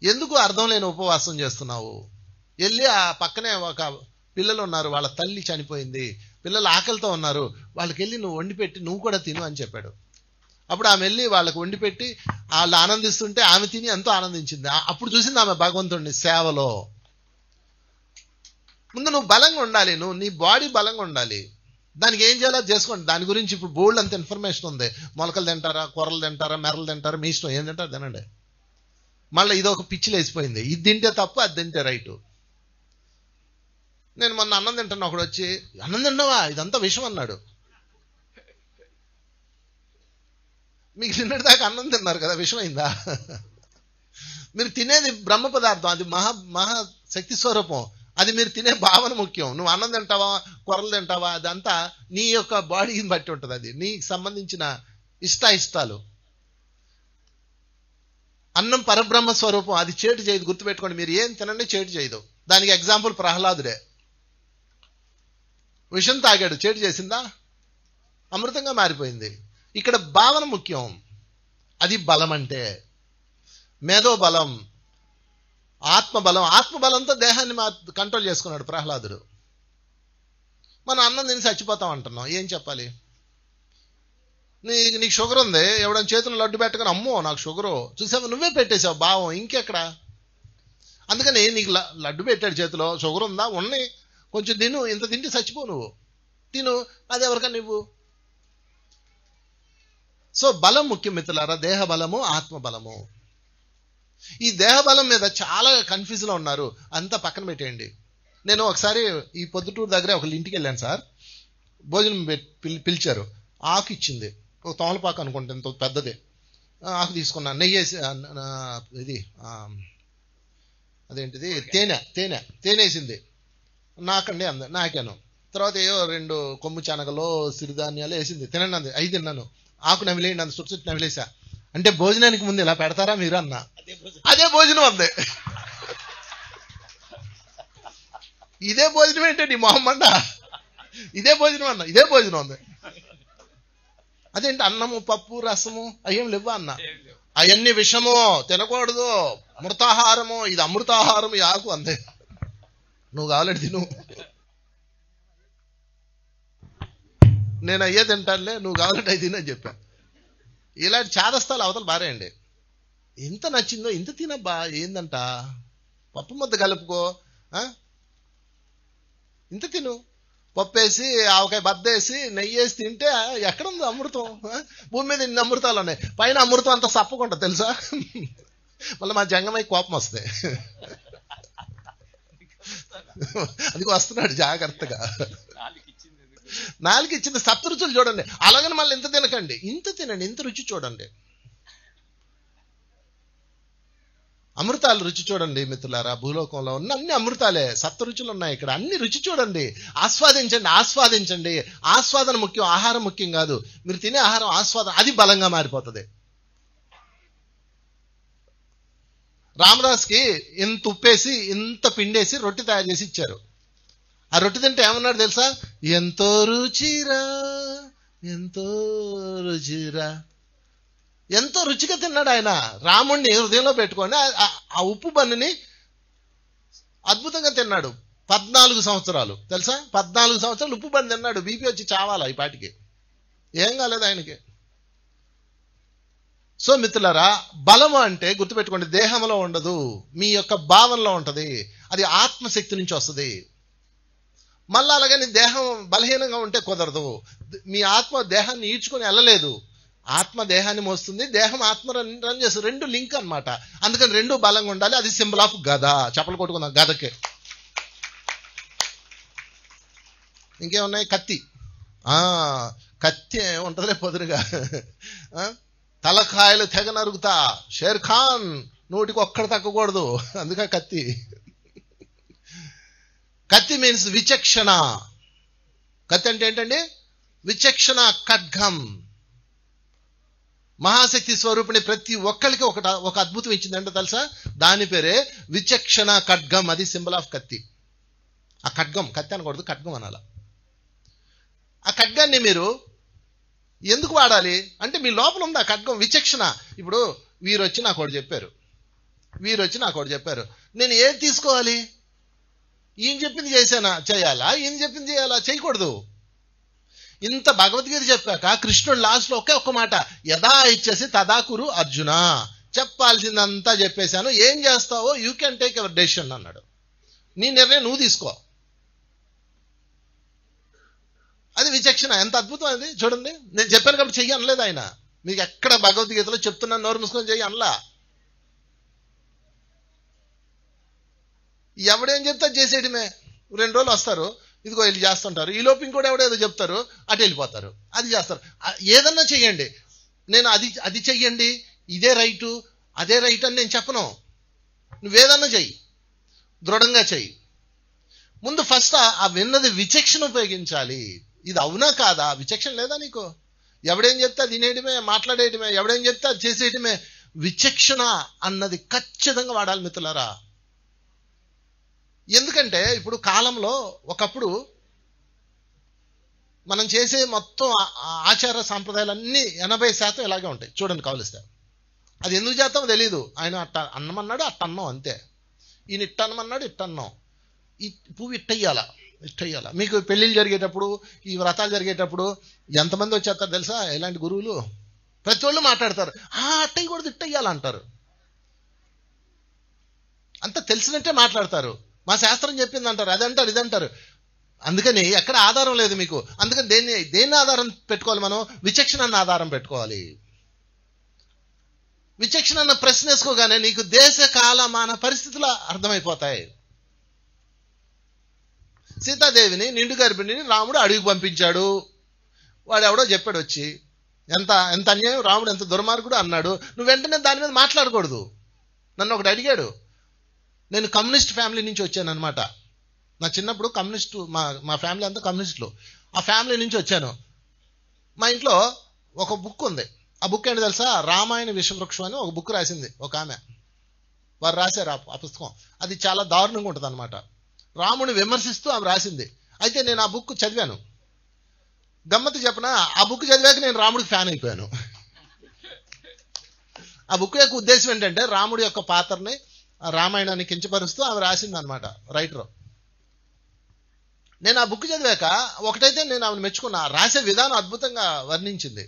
ఎందుకు అర్థం లేని ఉపవాసం చేస్తున్నావు? వెళ్ళి ఆ పక్కనే ఒక పిల్లలు ఉన్నారు, వాళ్ళ తల్లి చనిపోయింది, పిల్లలు ఆకలితో ఉన్నారు, వాళ్ళకి వెళ్ళి నువ్వు వండి పెట్టి నువ్వు కూడా తిను అని చెప్పాడు. అప్పుడు ఆమె వెళ్ళి వాళ్ళకి వండి పెట్టి వాళ్ళు ఆనందిస్తుంటే ఆమె తిని ఎంతో ఆనందించింది. అప్పుడు చూసింది ఆమె భగవంతుడిని సేవలో. ముందు నువ్వు బలంగా ఉండాలి, నువ్వు నీ బాడీ బలంగా ఉండాలి. దానికి ఏం చేయాలో చేసుకోండి. దాని గురించి ఇప్పుడు బోల్డ్ అంత ఇన్ఫర్మేషన్ ఉంది. మొలకలు తింటారా, కూరలు తింటారా, మెరలు తింటారా, మీ ఇష్టం, ఏం తింటారు తినండి. మళ్ళీ ఇది ఒక పిచ్చిలు వేసిపోయింది, ఇది తింటే తప్పు, అది తింటే రైటు. నేను మొన్న అన్నం తింటాను, ఒకడు వచ్చి అన్నం తిన్నావా, ఇదంతా విషం అన్నాడు. మీకు తిన్నటి దాకా అన్నం తిన్నారు కదా, విషమైందా? మీరు తినేది బ్రహ్మ పదార్థం, అది మహా శక్తి స్వరూపం. అది మీరు తినే భావన ముఖ్యం. నువ్వు అన్నం తింటావా, కూరలు తింటావా, అదంతా నీ యొక్క బాడీని బట్టి ఉంటుంది. అది నీకు సంబంధించిన ఇష్టాలు. అన్నం పరబ్రహ్మ స్వరూపం, అది చేటు చేయదు, గుర్తుపెట్టుకోండి. మీరు ఏం తినండి చేటు చేయదు. దానికి ఎగ్జాంపుల్ ప్రహ్లాదుడే. విషం తాగాడు, చేటు చేసిందా? అమృతంగా మారిపోయింది. ఇక్కడ భావన ముఖ్యం. అది బలం అంటే మేధో బలం, ఆత్మబలం. ఆత్మబలంతో దేహాన్ని కంట్రోల్ చేసుకున్నాడు ప్రహ్లాదుడు. మనం అన్నం తిని చచ్చిపోతాం అంటున్నాం, ఏం చెప్పాలి? నీకు షుగర్ ఉంది, ఎవడని చేతులు లడ్డు పెట్టగానే అమ్మో నాకు షుగరు, చూసావు నువ్వే పెట్టేశావు భావం, ఇంకెక్కడ? అందుకని నీకు లడ్డు పెట్టాడు చేతిలో, షుగర్ ఉందా, ఉన్నాయి, కొంచెం తిను, ఇంత తింటే చచ్చిపో, నువ్వు తిను, అది ఎవరికన్నా నువ్వు. సో బలం ముఖ్యం మిత్రులారా, దేహ బలము, ఆత్మ బలము. ఈ దేహ బలం మీద చాలా కన్ఫ్యూజ్లో ఉన్నారు, అంతా పక్కన పెట్టేయండి. నేను ఒకసారి ఈ పొద్దుటూరు దగ్గర ఒకళ్ళ ఇంటికి వెళ్ళాను సార్. భోజనం పిలిచారు, ఆకు ఇచ్చింది, ఒక తోమలపాకు అనుకుంటే ఎంతో పెద్దదే. ఆకు తీసుకున్నా, నెయ్యి వేసి, ఇది అదేంటిది తేనె వేసింది. నాకండి అంది, నాకాను. తర్వాత ఏవో 2 కొమ్ము శనగలో సిరిధాన్యాలు వేసింది, తినండి అంది. 5 తిన్నాను. ఆకు నమిలేయండి అంది, చుట్టు నమిలేసా. అంటే భోజనానికి ముందు ఇలా పెడతారా మీరు అన్న? అదే భోజనం అంది. ఇదే భోజనం ఏంటండి మొహమ్మండ, ఇదే భోజనం అన్న, ఇదే భోజనం అంది. అదేంటి అన్నము పప్పు రసము అయ్యేం లేవా అన్న? అవన్నీ విషము, తినకూడదు, అమృతాహారము, ఇది అమృతాహారం ఈ ఆకు అందే. నువ్వు కావాలంటే తిను, నేను అయ్యే తింటానులే, నువ్వు కావాలంటే అవి తినని చెప్పా. ఇలాంటి చాదస్తాలు అవతల బారేయండి. ఎంత నచ్చిందో ఇంత తినబ్బా, ఏందంట, పప్పు ముద్ద కలుపుకో, ఇంత తిను, పప్పు వేసి ఆవకాయ బద్దేసి నెయ్యి వేసి తింటే ఎక్కడుంది అమృతం? భూమి మీద ఇన్ని అమృతాలు ఉన్నాయి, పైన అమృతం అంతా సప్పకుండా తెలుసా. మళ్ళీ మా జంగమై కోపం వస్తాయి. అది వస్తున్నాడు జాగ్రత్తగా. 4 ఇచ్చింది, 7 రుచులు చూడండి. అలాగని మళ్ళీ ఇంత తినకండి, ఇంత తినండి, ఇంత రుచి చూడండి. అమృతాలు రుచి చూడండి మిత్రులారా. భూలోకంలో ఉన్న అన్ని అమృతాలే, 7 రుచులు ఉన్నాయి ఇక్కడ. అన్ని రుచి చూడండి, ఆస్వాదించండి. ఆస్వాదన ముఖ్యం, ఆహారం ముఖ్యం కాదు. మీరు తినే ఆహారం ఆస్వాదన, అది బలంగా మారిపోతుంది. రామదాస్కి ఇంత ఉప్పేసి ఇంత పిండేసి రొట్టె తయారు చేసి ఇచ్చారు. ఆ రొట్టె తింటే ఏమన్నాడు తెలుసా? ఎంతో రుచిరా, ఎంతో రుచిరా. ఎంతో రుచిగా తిన్నాడు ఆయన. రాముణ్ణి హృదయంలో పెట్టుకొని ఆ ఉప్పు బన్నుని అద్భుతంగా తిన్నాడు. 14 సంవత్సరాలు తెలుసా? 14 సంవత్సరాలు ఉప్పు బన్ను తిన్నాడు. బీపీ వచ్చి చావాలా ఈ పాటికి, ఏం కాలేదు ఆయనకి. సో మిత్రులారా, బలము అంటే గుర్తుపెట్టుకోండి, దేహంలో ఉండదు, మీ యొక్క భావనలో ఉంటది. అది ఆత్మశక్తి నుంచి వస్తుంది. మళ్ళీ అలాగని దేహం బలహీనంగా ఉంటే కుదరదు. మీ ఆత్మ దేహాన్ని ఈడ్చుకొని వెళ్ళలేదు. ఆత్మ దేహాన్ని మోస్తుంది, దేహం ఆత్మ రన్ చేస్తుంది. రెండు లింక్ అన్నమాట. అందుకని రెండు బలంగా ఉండాలి. అది సింబల్ ఆఫ్ గద. చప్పలు కొట్టుకుందాం గదకే. ఇంకేమున్నాయి? కత్తి. కత్తి ఉంటుందిలే పొదురుగా. తలకాయలు తెగ నరుగుతా. షేర్ ఖాన్ నోటికి ఒక్కడ తగ్గకూడదు, అందుకే కత్తి. కత్తి మీన్స్ విచక్షణ. కత్తి అంటే ఏంటండి? విచక్షణ. ఖడ్గం. మహాశక్తి స్వరూపిణి ప్రతి ఒక్కరికి ఒక అద్భుతం ఇచ్చిందంటే తెలుసా? దాని పేరే విచక్షణ ఖడ్గం. అది సింబల్ ఆఫ్ కత్తి. ఆ ఖడ్గం, కత్తి అనకూడదు, ఖడ్గం అనాల. ఆ ఖడ్గాన్ని మీరు ఎందుకు వాడాలి అంటే మీ లోపల ఉంది ఆ ఖడ్గం, విచక్షణ. ఇప్పుడు వీరు వచ్చి నాకు ఒకటి చెప్పారు, నేను ఏది తీసుకోవాలి? ఈయన చెప్పింది చేయాలా, ఈయన చెప్పింది చేయాలా? చేయకూడదు. ఇంత భగవద్గీత చెప్పాక కృష్ణుడు లాస్ట్ లో ఒక్క మాట, యదా ఇచ్చేసి తదా కురు అర్జున. చెప్పాల్సిందంతా చెప్పేశాను, ఏం చేస్తావో you can take your decision అన్నాడు. నీ నిర్ణయం నువ్వు తీసుకో. అది విచక్షణ. ఎంత అద్భుతం అది చూడండి. నేను చెప్పాను కాబట్టి చెయ్యి అనలేదు ఆయన. మీకు ఎక్కడ భగవద్గీతలో చెప్తున్నాను నోరు మూసుకొని చెయ్యి అనలా. ఎవడేం చెప్తా చేసేయడమే. 2 రోజులు వస్తారు, ఇదిగో వెళ్ళి చేస్తుంటారు. ఈ లోపు ఇంకోటి ఎవడేదో చెప్తారు, అటు వెళ్ళిపోతారు, అది చేస్తారు. ఏదన్నా చెయ్యండి, నేను అది చెయ్యండి, ఇదే రైటు అదే రైట్ అని నేను చెప్పను. నువ్వేదన్నా చెయ్యి, దృఢంగా చెయ్యి. ముందు ఫస్ట్ ఆ విన్నది విచక్షణ ఉపయోగించాలి. ఇది అవునా కాదా? విచక్షణ లేదా నీకు? ఎవడేం చెప్తే అది వినేయడమే, మాట్లాడేయడమే, ఎవడేం చెప్తే అది చేసేయడమే. విచక్షణ అన్నది ఖచ్చితంగా వాడాలి మిత్రులారా. ఎందుకంటే ఇప్పుడు కాలంలో ఒకప్పుడు మనం చేసే మొత్తం ఆచార సాంప్రదాయాలన్నీ 80% ఇలాగే ఉంటాయి. చూడండి కావలిస్తే. అది ఎందుకు చేస్తామో తెలియదు. ఆయన అట్ట అన్నమన్నాడు, అట్ట అన్నం అంతే. ఈయన ఇట్ట అన్నమన్నాడు, ఇట్ట అన్నం. ఈ పువ్వు ఇట్టయ్యాలా. మీకు పెళ్ళిళ్ళు జరిగేటప్పుడు, ఈ వ్రతాలు జరిగేటప్పుడు ఎంతమంది వచ్చేస్తారు తెలుసా? ఎలాంటి గురువులు? ప్రతి వాళ్ళు మాట్లాడతారు, అట్టయ్యకూడదు, ఇట్టయ్యాలంటారు. అంత తెలిసినట్టే మాట్లాడతారు. మా శాస్త్రం చెప్పింది అంటారు, అదంటారు, ఇదంటారు. అందుకని ఎక్కడ ఆధారం లేదు మీకు. అందుకని దేన్ని ఆధారం పెట్టుకోవాలి మనం? విచక్షణ అన్న ఆధారం పెట్టుకోవాలి. విచక్షణ అన్న ప్రశ్న వేసుకోగానే నీకు దేశ కాలమాన పరిస్థితులు అర్థమైపోతాయి. సీతాదేవిని నిండు గర్భిణిని రాముడు అడవికి పంపించాడు. వాడు ఎవడో చెప్పాడు వచ్చి, ఎంత అన్యాయం, రాముడు ఎంత దుర్మార్గుడు అన్నాడు. నువ్వు వెంటనే దాని మీద మాట్లాడకూడదు. నన్ను ఒకటి అడిగాడు. నేను కమ్యూనిస్ట్ ఫ్యామిలీ నుంచి వచ్చాను అనమాట. నా చిన్నప్పుడు కమ్యూనిస్టు, మా ఫ్యామిలీ అంతా కమ్యూనిస్టులు. ఆ ఫ్యామిలీ నుంచి వచ్చాను. మా ఇంట్లో ఒక బుక్ ఉంది. ఆ బుక్ ఏంటి తెలుసా? రామాయణ విషవృక్షం అని ఒక బుక్ రాసింది ఒక ఆమె. వారు రాశారు ఆ పుస్తకం. అది చాలా దారుణంగా ఉంటుంది అనమాట. రాముని విమర్శిస్తూ ఆమె రాసింది. అయితే నేను ఆ బుక్ చదివాను. గమ్మత్తు చెప్పనా, ఆ బుక్ చదివాక నేను రాముడికి ఫ్యాన్ అయిపోయాను. ఆ బుక్ యొక్క ఉద్దేశం ఏంటంటే రాముడి యొక్క పాత్రని, రామాయణాన్ని కించపరుస్తూ ఆమె రాసింది అనమాట రైటర్. నేను ఆ బుక్ చదివాక ఒకటైతే నేను ఆమెను మెచ్చుకున్నా, రాసే విధానం అద్భుతంగా వర్ణించింది.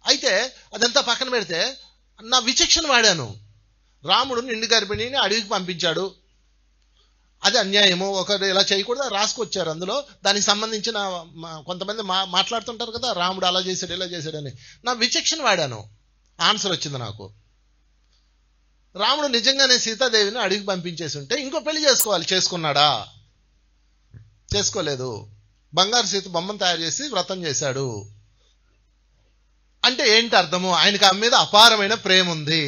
అయితే అదంతా పక్కన పెడితే నా విచక్షణ వాడాను. రాముడు నిండు గర్భిణిని అడవికి పంపించాడు, అది అన్యాయము, ఒకరు ఇలా చేయకూడదు రాసుకొచ్చారు. అందులో దానికి సంబంధించిన కొంతమంది మాట్లాడుతుంటారు కదా, రాముడు అలా చేశాడు ఇలా చేశాడని. నా విచక్షణ వాడాను, ఆన్సర్ వచ్చింది నాకు. రాముడు నిజంగానే సీతాదేవిని అడవికి పంపించేసి ఉంటే ఇంకో పెళ్లి చేసుకోవాలి. చేసుకున్నాడా? చేసుకోలేదు. బంగారు సీత బొమ్మను తయారు చేసి వ్రతం చేశాడు. అంటే ఏంటి అర్థము? ఆయనకి ఆమె మీద అపారమైన ప్రేమ ఉంది.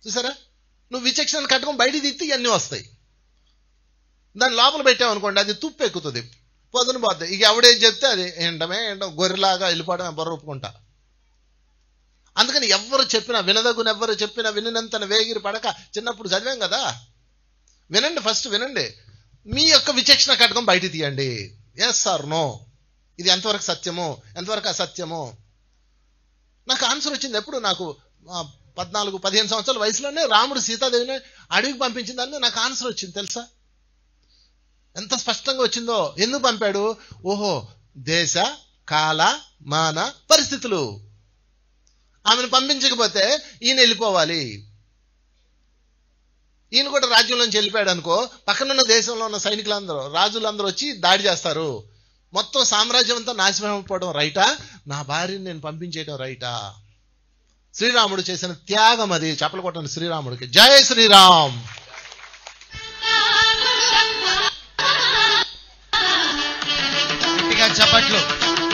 చూసారా? నువ్వు విచక్షణ కట్టుకొని బయట తిత్తి ఇవన్నీ వస్తాయి. దాన్ని లోపల పెట్టామనుకోండి, అది తుప్పు ఎక్కుతుంది, పొద్దున పోద్ది. ఇక ఎవడేం చెప్తే అది ఏంటమే గొర్రెలాగా వెళ్ళిపోవడం, బొర్ర ఒప్పుకుంటా. అందుకని ఎవరు చెప్పినా వినదగున, ఎవరు చెప్పినా వినంతన వేగిరి పడక. చిన్నప్పుడు చదివాం కదా. వినండి, ఫస్ట్ వినండి. మీ యొక్క విచక్షణ కట్టుకొని బయట తీయండి. ఎస్ ఆర్ నో, ఇది ఎంతవరకు సత్యమో ఎంతవరకు అసత్యమో. నాకు ఆన్సర్ వచ్చింది ఎప్పుడు? నాకు 14-15 సంవత్సరాల వయసులోనే రాముడు సీతాదేవిని అడవికి పంపించిన దాన్ని నాకు ఆన్సర్ వచ్చింది తెలుసా? ఎంత స్పష్టంగా వచ్చిందో. ఎందుకు పంపాడు? ఓహో, దేశ కాల మాన పరిస్థితులు. ఆమెను పంపించకపోతే ఈయన వెళ్ళిపోవాలి. ఈయన కూడా రాజ్యంలోంచి వెళ్ళిపోయాడు అనుకో, పక్కనున్న దేశంలో ఉన్న సైనికులందరూ రాజులందరూ వచ్చి దాడి చేస్తారు, మొత్తం సామ్రాజ్యం అంతా నాశనం అయిపోవడం రైటా, నా భార్యని నేను పంపించేయడం రైటా? శ్రీరాముడు చేసిన త్యాగం అది. చప్పలు కొట్టండి శ్రీరాముడికి. జై శ్రీరామ్. చప్పట్లు.